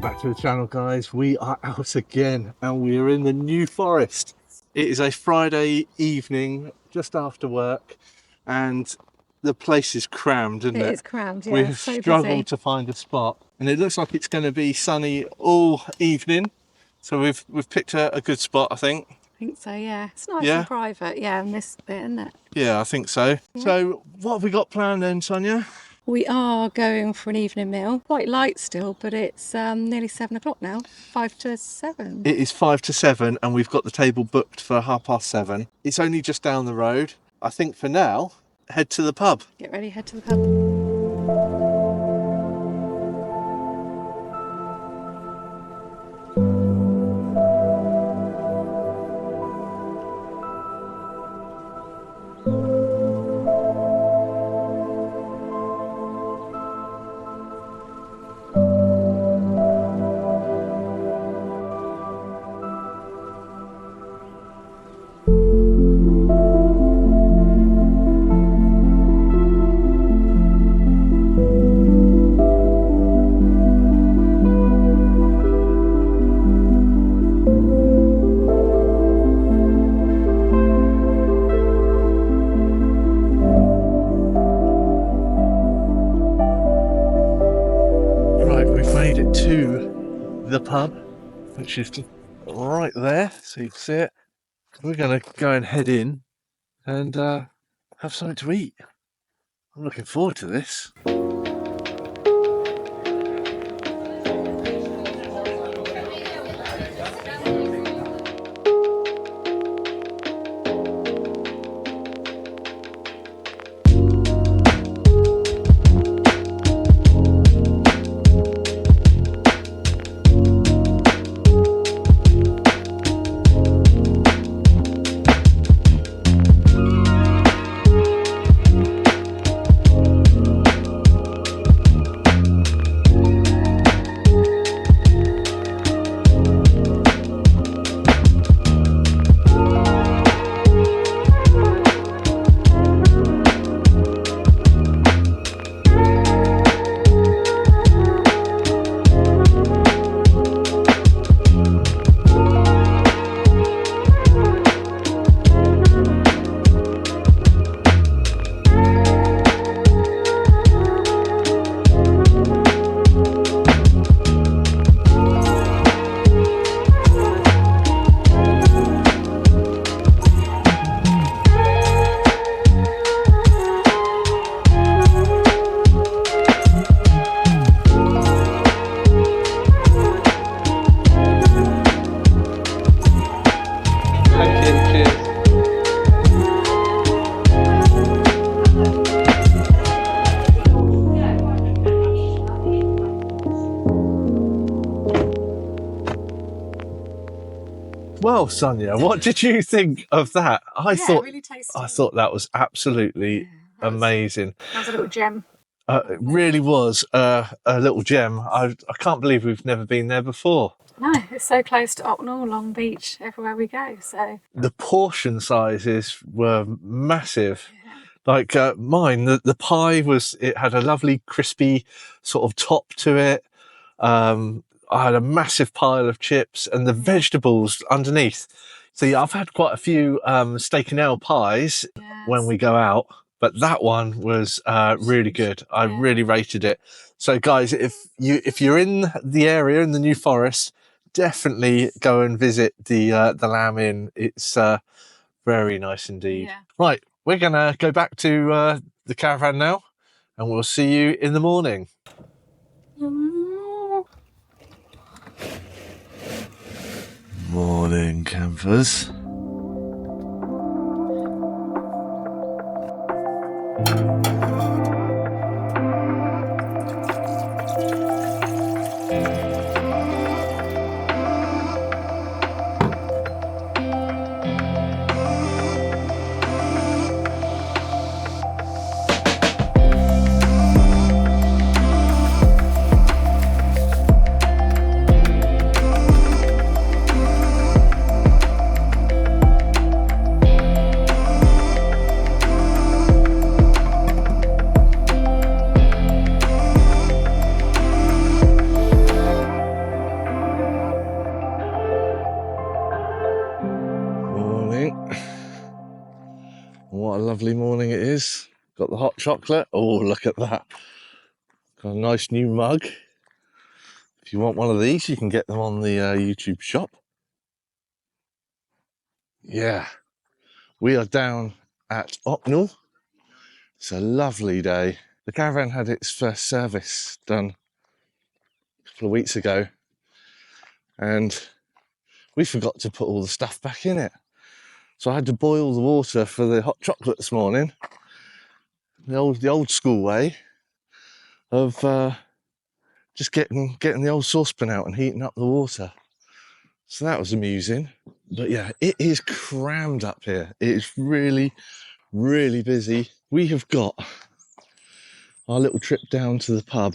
back to the channel, guys. We are out again and we are in the New Forest. It is a Friday evening just after work and the place is crammed, isn't it? It is crammed, yeah. We've so struggled busy. to find a spot and it looks like it's going to be sunny all evening, so we've picked a good spot, I think. I think so, yeah. It's nice Yeah? and private, yeah, in this bit, isn't it? Yeah, I think so. Yeah. So what have we got planned then, Sonia? We are going for an evening meal. Quite light still, but it's nearly 7 o'clock now. 5 to 7. It is 5 to 7 and we've got the table booked for 7:30. It's only just down the road. I think for now, head to the pub. Get ready, head to the pub. To the pub, which is right there, so you can see it. We're going to go and head in and have something to eat. I'm looking forward to this. Well, Sonia, what did you think of that? I Really tasty. thought that was absolutely amazing. That was a little gem. It really was a little gem. I can't believe we've never been there before. No, it's so close to Ocknell, Long Beach, everywhere we go. So the portion sizes were massive. Like mine, the pie it had a lovely crispy sort of top to it. I had a massive pile of chips and the vegetables underneath. So yeah, I've had quite a few steak and ale pies when we go out, but that one was really good. I really rated it. So guys, if you're in the area in the New Forest, definitely go and visit the Lamb Inn. It's very nice indeed. Yeah. Right, we're gonna go back to the caravan now, and we'll see you in the morning. Morning, campers. lovely morning it is. Got the hot chocolate. Oh, look at that. Got a nice new mug. If you want one of these, you can get them on the YouTube shop. Yeah, we are down at Ocknell. It's a lovely day. The Caravan had its first service done a couple of weeks ago, and we forgot to put all the stuff back in it. So I had to boil the water for the hot chocolate this morning, the old school way of just getting the old saucepan out and heating up the water. So that was amusing. But yeah, it is crammed up here. It is really, really busy. We have got our little trip down to the pub,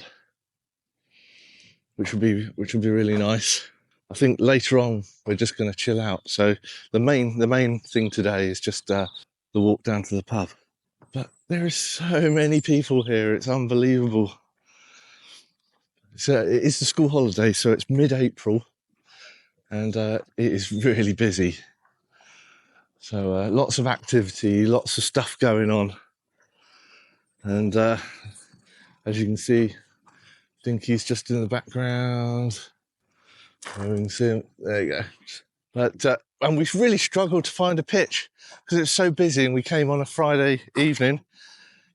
which would be really nice. I think later on we're just going to chill out. So the main thing today is just the walk down to the pub. But there are so many people here. It's unbelievable. So it is the school holiday, so it's mid-April, and it is really busy. So lots of activity, lots of stuff going on. And as you can see, Dinky's just in the background. You can see him. There you go. But and we really struggled to find a pitch because it was so busy, and we came on a Friday evening.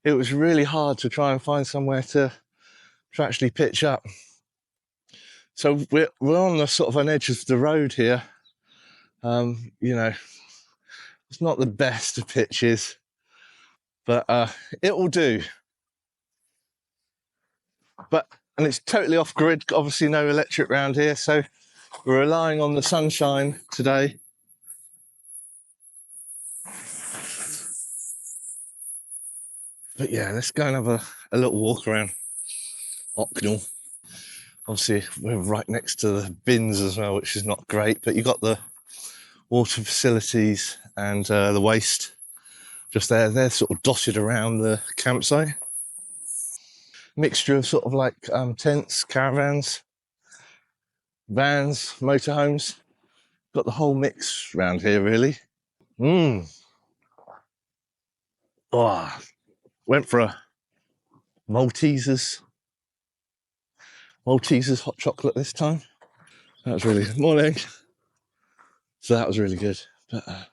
It was really hard to try and find somewhere to actually pitch up. So we're on the sort of an edge of the road here. You know, it's not the best of pitches, but it will do. And it's totally off grid. Obviously, no electric around here, so we're relying on the sunshine today. But yeah, let's go and have a little walk around Ocknell. Obviously, we're right next to the bins as well, which is not great, but you've got the water facilities and the waste just there. They're sort of dotted around the campsite. Mixture of sort of like tents, caravans, vans, motorhomes. Got the whole mix around here, really. Oh, went for a Maltesers hot chocolate this time. That was really good. Morning. So that was really good. But I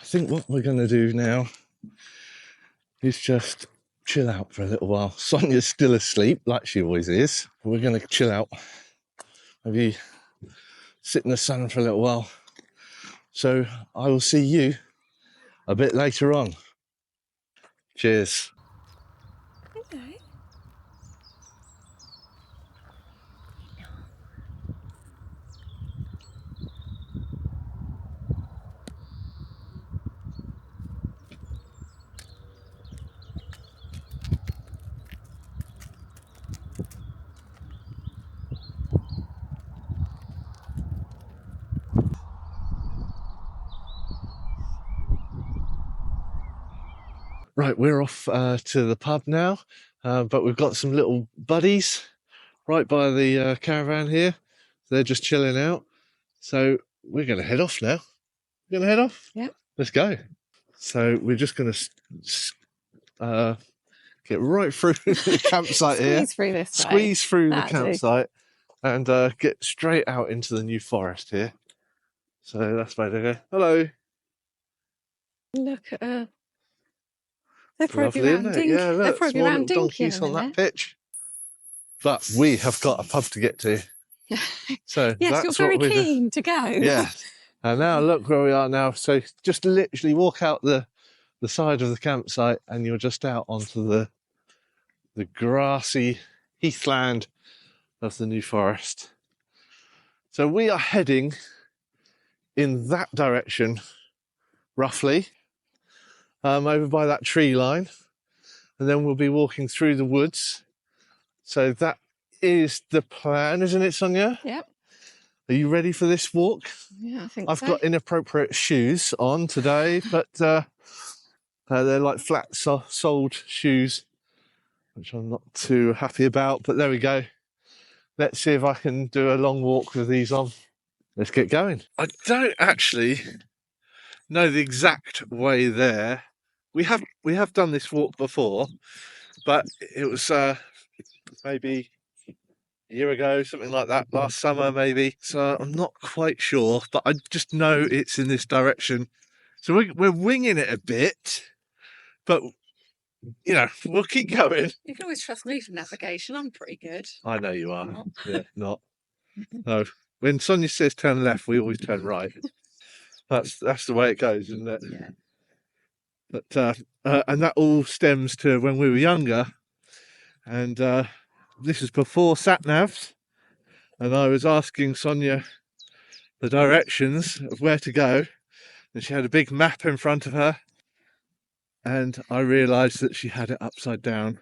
think what we're going to do now is just chill out for a little while. Sonia's still asleep, like she always is. We're going to chill out. Maybe sit in the sun for a little while. So I will see you a bit later on. Cheers. Hello. Right, we're off to the pub now, but we've got some little buddies right by the caravan here. They're just chilling out. So we're going to head off now. We're going to head off? Yep. Let's go. So we're just going to get right through the campsite here. Squeeze through this way. Squeeze through the That'll do. campsite and get straight out into the New Forest here. So that's where they go. Hello. Look at her. They're Lovely, probably isn't around it? Dinky. Yeah, They're look, probably small around little Dinky in donkeys a on that minute. pitch. But we have got a pub to get to. So Yes, that's you're very what we're keen to go. Yeah. And now look where we are now. So just literally walk out the side of the campsite and you're just out onto the grassy heathland of the New Forest. So we are heading in that direction, roughly, over by that tree line. And then we'll be walking through the woods. So that is the plan, isn't it, Sonia? Yep. Are you ready for this walk? Yeah, I think I've so. got inappropriate shoes on today, but they're like flat-soled shoes, which I'm not too happy about. But there we go. Let's see if I can do a long walk with these on. Let's get going. I don't actually know the exact way there we have done this walk before, but it was maybe a year ago, something like that, last summer maybe. So I'm not quite sure, but I just know it's in this direction. So we're winging it a bit, but you know, we'll keep going. You can always trust me for navigation. I'm pretty good. I know you are. Not. Yeah, not. No. When Sonia says turn left, we always turn right. That's the way it goes, isn't it? Yeah. But and that all stems to when we were younger, and this is before sat navs, and I was asking Sonia the directions of where to go, and she had a big map in front of her, and I realised that she had it upside down.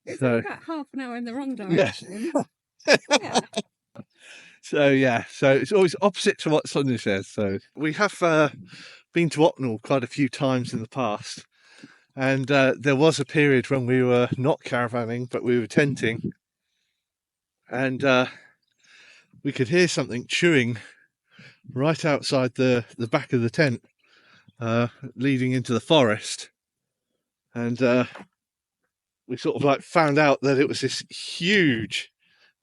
It's So about half an hour in the wrong direction. yeah. So it's always opposite to what Sonia says. So we have been to Ocknell quite a few times in the past, and there was a period when we were not caravanning, but we were tenting, and we could hear something chewing right outside the back of the tent, leading into the forest, and we sort of like found out that it was this huge,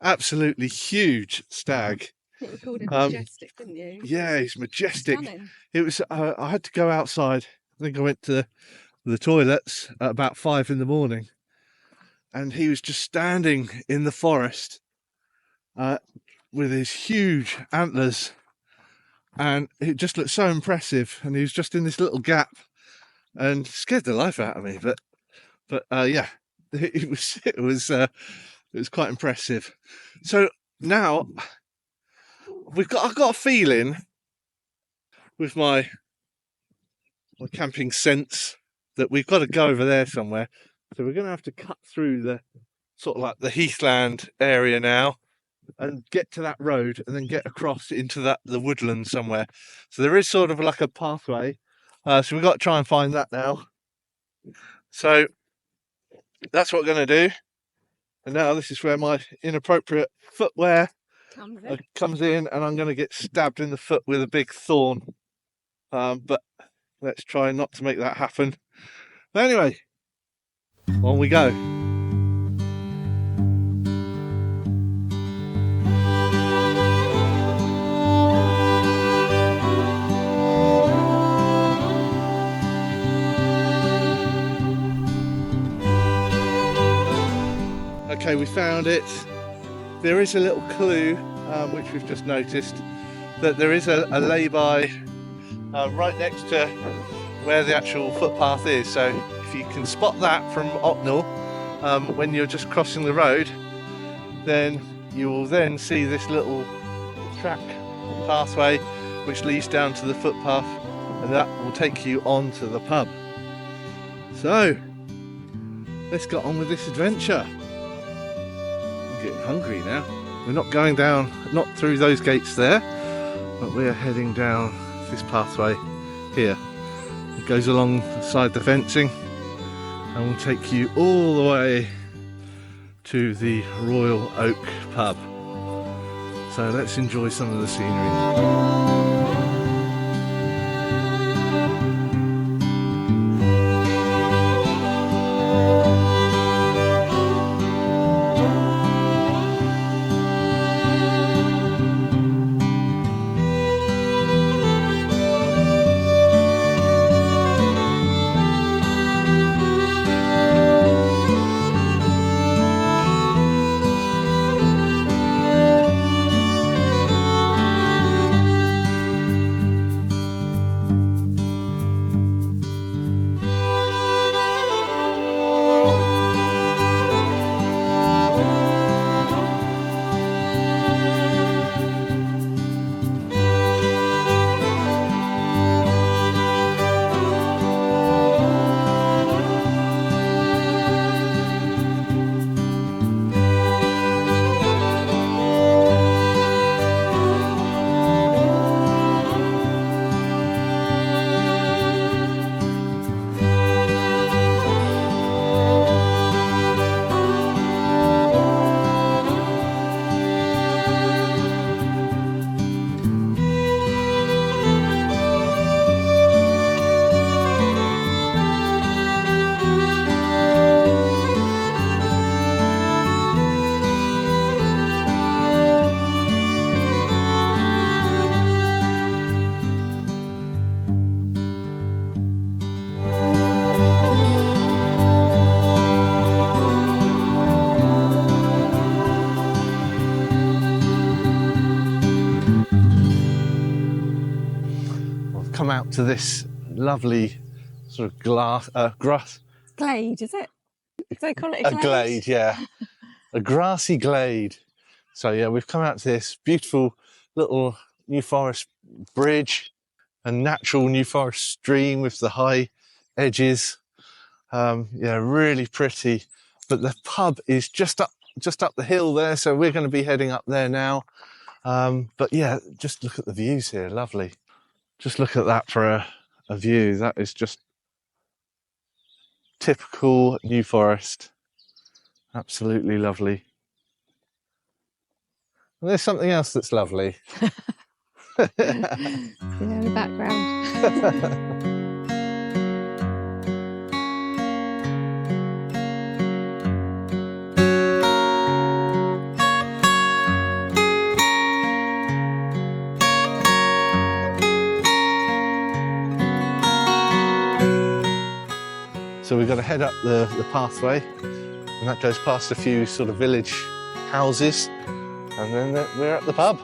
absolutely huge stag. You called him majestic, didn't you? Yeah, he's majestic. Stunning. It was. I had to go outside. I think I went to the toilets at about 5 in the morning, and he was just standing in the forest with his huge antlers, and it just looked so impressive. And he was just in this little gap, and scared the life out of me. But yeah, it was quite impressive. So now I've got a feeling with my camping sense that we've got to go over there somewhere. So we're going to have to cut through the sort of like the heathland area now and get to that road and then get across into the woodland somewhere. So there is sort of like a pathway. So we've got to try and find that now. So that's what we're going to do. And now this is where my inappropriate footwear comes in, and I'm going to get stabbed in the foot with a big thorn. But let's try not to make that happen. But anyway, on we go. Okay, we found it. There is a little clue, which we've just noticed, that there is a lay-by right next to where the actual footpath is. So if you can spot that from Ocknell, when you're just crossing the road, then you will then see this little track pathway which leads down to the footpath, and that will take you on to the pub. So let's get on with this adventure. I'm getting hungry now. We're not going down, not through those gates there, but we're heading down this pathway here. It goes alongside the fencing and will take you all the way to the Royal Oak pub. So let's enjoy some of the scenery. out to this lovely sort of grass Glade, is it? Do they call it a glade, yeah, a grassy glade. So yeah, we've come out to this beautiful little New Forest bridge, a natural New Forest stream with the high edges. Yeah, really pretty. But the pub is just up the hill there, so we're going to be heading up there now. But yeah, just look at the views here, lovely. Just look at that for a view. That is just typical New Forest. Absolutely lovely. And there's something else that's lovely. Yeah, in the background. So we've got to head up the pathway, and that goes past a few sort of village houses, and then we're at the pub.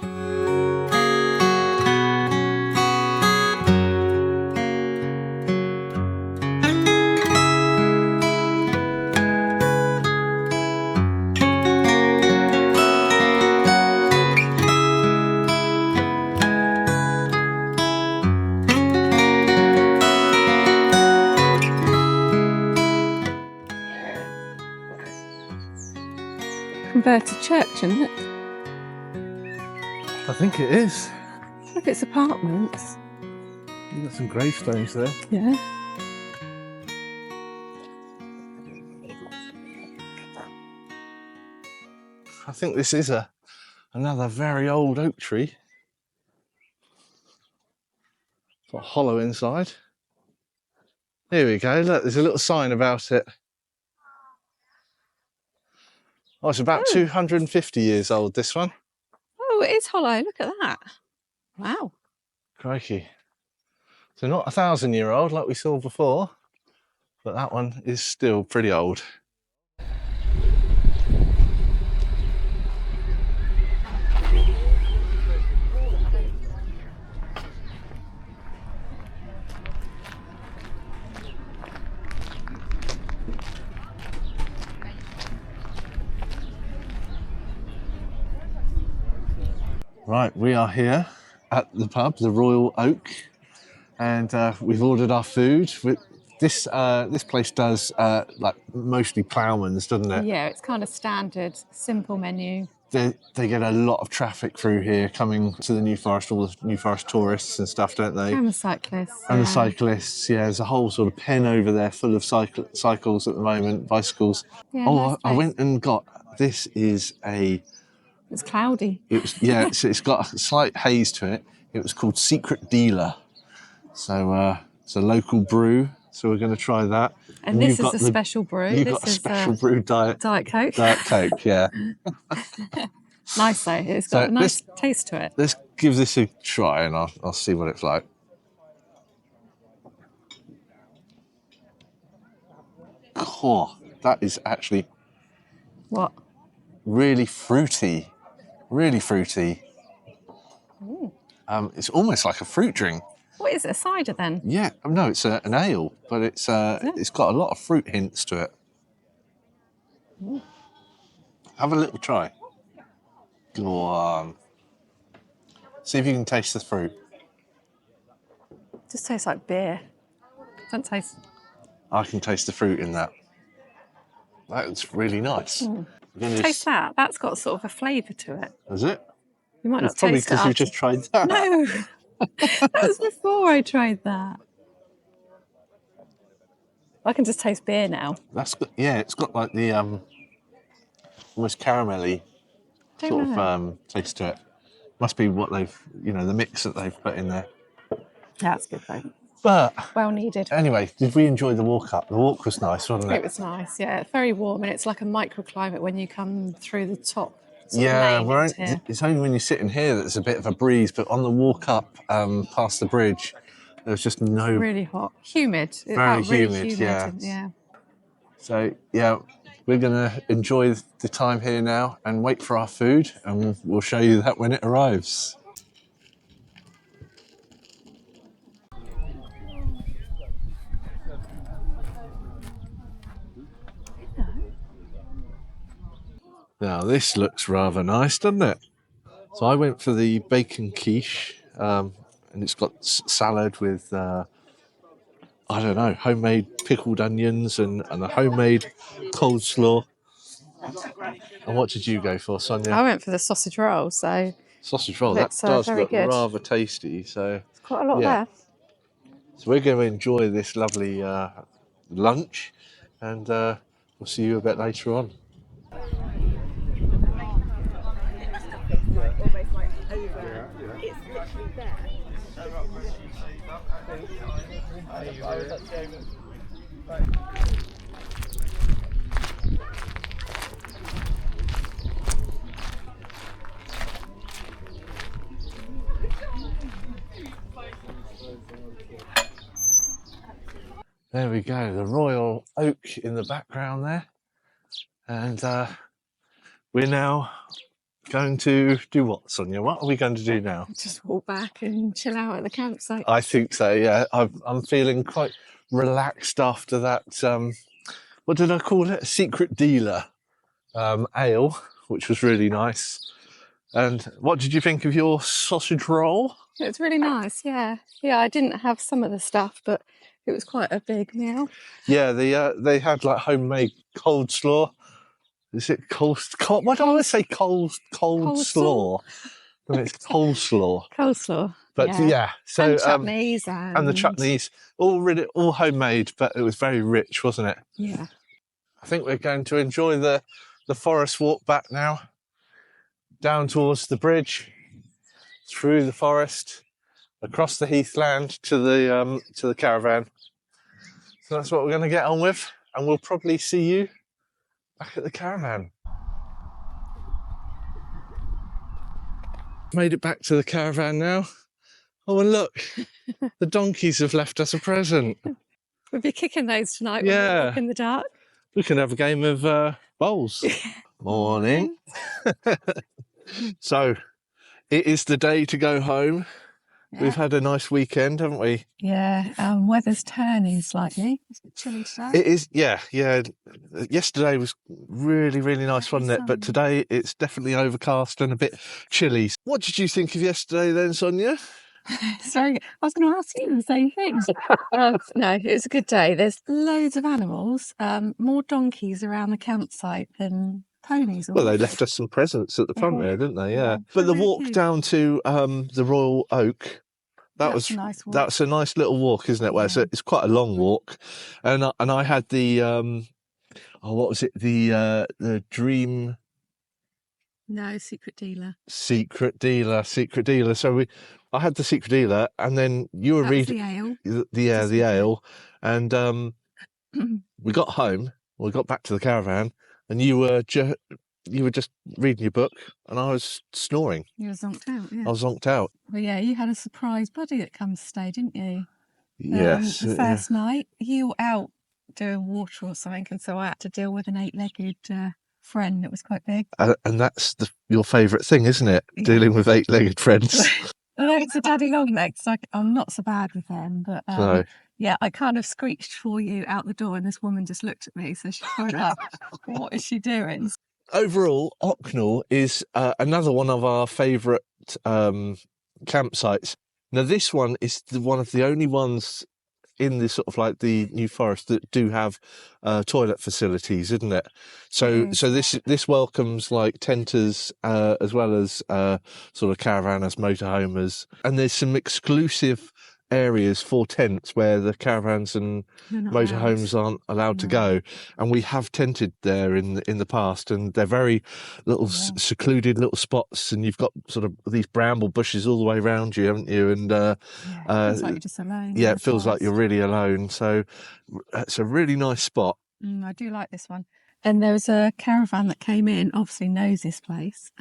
Converted church, isn't it? I think it is. Look, it's apartments. You've got some gravestones there. Yeah. I think this is another very old oak tree. Got hollow inside. Here we go. Look, there's a little sign about it. Oh, it's about 250 years old, this one. Oh, it is hollow. Look at that. Wow. Crikey. So not 1,000-year-old like we saw before, but that one is still pretty old. Right, we are here at the pub, the Royal Oak, and we've ordered our food. This place does like mostly ploughman's, doesn't it? Yeah, it's kind of standard, simple menu. They get a lot of traffic through here coming to the New Forest, all the New Forest tourists and stuff, don't they? And the cyclists. And the cyclists, yeah. There's a whole sort of pen over there full of cycles at the moment, bicycles. Yeah, Oh, nice I went and got, this is It's cloudy. It's got a slight haze to it. It was called Secret Dealer. So it's a local brew. So we're going to try that. And this is a special brew. You've got a special brew Diet Coke. Diet Coke, yeah. Nice though. It's got a nice taste to it. Let's give this a try, and I'll see what it's like. Oh, that is actually What? really fruity. Really fruity. It's almost like a fruit drink. What is it? A cider then? Yeah, no, it's an ale, but it's got a lot of fruit hints to it. Have a little try. Go on. See if you can taste the fruit. Just tastes like beer. Don't taste. I can taste the fruit in that. That's really nice. Taste that. That's got sort of a flavour to it. Is it? You might not It's probably taste it. because you just tried that. No, that was before I tried that. I can just taste beer now. That's good. Yeah, it's got like the almost caramelly sort of taste to it. Must be what they've, the mix that they've put in there. That's good though. But well needed. Anyway, did we enjoy the walk up? The walk was nice, wasn't it? It was nice, yeah. It's very warm, and it's like a microclimate when you come through the top. Yeah, it's only when you're sitting here that there's a bit of a breeze, but on the walk up past the bridge, there was just no... Really hot. Humid. Very humid, yeah. So, yeah, we're going to enjoy the time here now and wait for our food, and we'll show you that when it arrives. Now this looks rather nice, doesn't it? So I went for the bacon quiche, and it's got salad with, I don't know, homemade pickled onions and a homemade coleslaw. And what did you go for, Sonia? I went for the sausage roll, so Sausage roll. That looks does very look good. rather tasty. So It's quite a lot yeah. there. So we're going to enjoy this lovely lunch, and we'll see you a bit later on. There we go, the Royal Oak in the background there. And we're now going to do what, Sonia? What are we going to do now? Just walk back and chill out at the campsite. I think so, yeah. I'm feeling quite relaxed after that, what did I call it? A secret dealer ale, which was really nice. And what did you think of your sausage roll? It's really nice, yeah. Yeah, I didn't have some of the stuff, but it was quite a big meal. Yeah, they had like homemade coleslaw. Is it why do I always say cold slaw? I mean, it's coleslaw. Coleslaw. But yeah, so and chutneys and the chutneys, all homemade, but it was very rich, wasn't it? Yeah. I think we're going to enjoy the forest walk back now, down towards the bridge, through the forest, across the heathland to the caravan. So that's what we're going to get on with, and we'll probably see you back at the caravan. Made it back to the caravan now. Oh, and look, the donkeys have left us a present. We'll be kicking those tonight Yeah. when we walk in the dark. We can have a game of bowls. Morning. So, it is the day to go home. Yeah. We've had a nice weekend, haven't we? Yeah, weather's turning slightly. It's a bit chilly today. It is, yeah. Yesterday was really, really nice, wasn't it? But today it's definitely overcast and a bit chilly. What did you think of yesterday then, Sonia? It's very good. I was going to ask you the same thing. No, it was a good day. There's loads of animals, more donkeys around the campsite than ponies. Well, they left us some presents at the front there, didn't they? Yeah. But the walk down to the Royal Oak, that's a nice walk. That's a nice little walk, isn't it? Well, it's quite a long walk, and I had the what was it? The Dream. No, secret dealer. Secret dealer. So I had the secret dealer, and then you were reading the ale. The ale, and we got home. We got back to the caravan, and you were just reading your book, and I was snoring. You were zonked out. Yeah. I was zonked out. Well, yeah, you had a surprise buddy that comes to stay, didn't you? Yes. The first night you were out doing water or something, and so I had to deal with an 8-legged friend that was quite big. And that's your favourite thing, isn't it? Yeah. Dealing with 8-legged friends. No, it's a daddy long legs. So I'm not so bad with them, but no. Yeah, I kind of screeched for you out the door, and this woman just looked at me, so she thought, like, what is she doing? Overall, Ocknell is another one of our favourite campsites. Now, this one is one of the only ones in this sort of like the New Forest that do have toilet facilities, isn't it? So this welcomes like tenters as well as sort of caravanners, motorhomers, and there's some exclusive areas for tents where the caravans and motorhomes aren't allowed to go, and we have tented there in the past, and they're very little secluded little spots, and you've got sort of these bramble bushes all the way around you, haven't you? And it feels like you're just alone. Yeah, it feels like you're really alone. So it's a really nice spot. I do like this one. And there was a caravan that came in, obviously knows this place.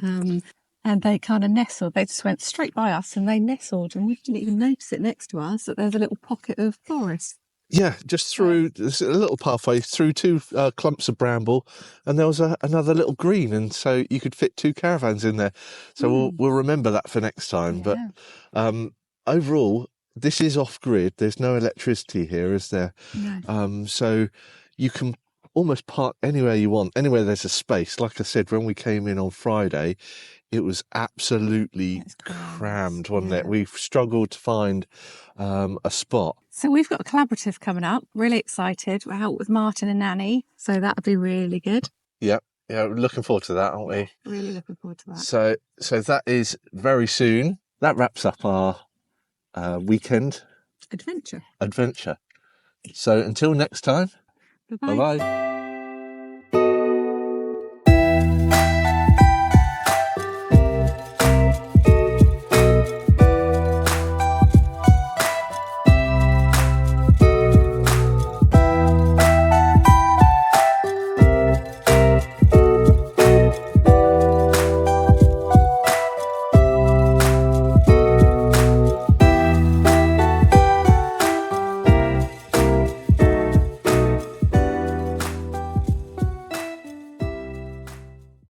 And they kind of nestled. They just went straight by us and they nestled, and we didn't even notice it next to us that there's a little pocket of forest. Yeah, just through a little pathway through two clumps of bramble, and there was another little green, and so you could fit 2 caravans in there. So we'll remember that for next time. Yeah. But overall, this is off grid. There's no electricity here, is there? No. So you can almost park anywhere you want, anywhere there's a space. Like I said, when we came in on Friday, it was absolutely It's crammed, wasn't yeah. it? We've struggled to find a spot. So we've got a collaborative coming up. Really excited. We're out with Martin and Nanny, so that'll be really good. Yep. Yeah, we're looking forward to that, aren't we? Really looking forward to that. So that is very soon. That wraps up our weekend Adventure. adventure. So until next time, Bye-bye. bye-bye.